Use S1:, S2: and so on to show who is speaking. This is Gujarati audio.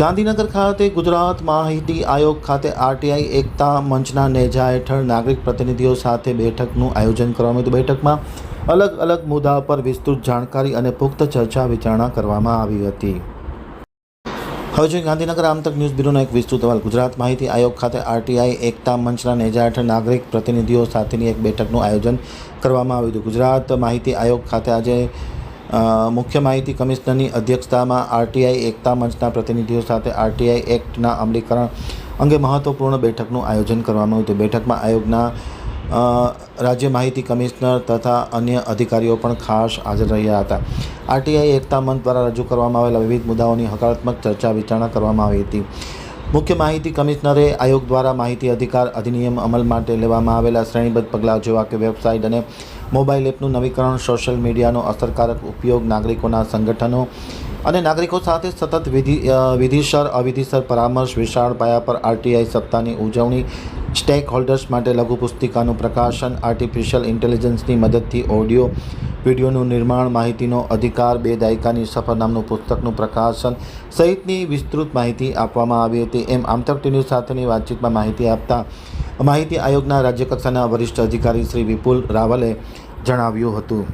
S1: ગાંધીનગર ખાતે ગુજરાત માહિતી આયોગ ખાતે આરટીઆઈ એકતા મંચના નેજા હેઠળ નાગરિક પ્રતિનિધિઓ સાથે બેઠકનું આયોજન કરવામાં આવ્યું. બેઠકમાં અલગ અલગ મુદ્દા પર વિસ્તૃત જાણકારી અને પુખ્ત ચર્ચા વિચારણા કરવામાં આવી હતી. હવે જોઈએ ગાંધીનગર આમતક ન્યૂઝ બ્યુરોનો એક વિસ્તૃત અહેવાલ. ગુજરાત માહિતી આયોગ ખાતે આરટીઆઈ એકતા મંચના નેજા હેઠળ નાગરિક પ્રતિનિધિઓ સાથેની એક બેઠકનું આયોજન કરવામાં આવ્યું હતું. ગુજરાત માહિતી આયોગ ખાતે આજે મુખ્ય માહિતી કમિશનરની અધ્યક્ષતામાં આરટીઆઈ એકતા મંચના પ્રતિનિધિઓ સાથે આરટીઆઈ એક્ટના અમલીકરણ અંગે મહત્વપૂર્ણ બેઠકનું આયોજન કરવામાં આવ્યું હતું. બેઠકમાં આયોગના રાજ્ય માહિતી કમિશનર તથા અન્ય અધિકારીઓ પણ ખાસ હાજર રહ્યા હતા. આરટીઆઈ એકતા મંચ દ્વારા રજૂ કરવામાં આવેલા વિવિધ મુદ્દાઓની હકારાત્મક ચર્ચા વિચારણા કરવામાં આવી હતી. મુખ્ય માહિતી કમિશનરે આયોગ દ્વારા માહિતી અધિકાર અધિનિયમ અમલ માટે લેવામાં આવેલા શ્રેણીબદ્ધ પગલાં જેવા કે વેબસાઇટ અને મોબાઈલ એપનું નવીકરણ, સોશિયલ મીડિયાનો અસરકારક ઉપયોગ, નાગરિકોના સંગઠનો અને નાગરિકો સાથે સતત વિધિસર અવિધિસર પરામર્શ, વિશાળ પાયા પર આરટીઆઈ સપ્તાહની ઉજવણી, સ્ટેક હોલ્ડર્સ માટે લઘુ પુસ્તિકાનું પ્રકાશન, આર્ટિફિશિયલ ઇન્ટેલિજન્સની મદદથી ઓડિયો વિડીયોનું નિર્માણ, માહિતીનો અધિકાર 2 દાયકાની સફર નામનું પુસ્તકનું પ્રકાશન સહિતની વિસ્તૃત માહિતી આપવામાં આવી હતી. એમ આમતક ન્યૂઝ સાથેની વાતચીતમાં માહિતી આપતા માહિતી આયોગના રાજ્યકક્ષાના વરિષ્ઠ અધિકારી શ્રી વિપુલ રાવલે જણાવ્યું હતું.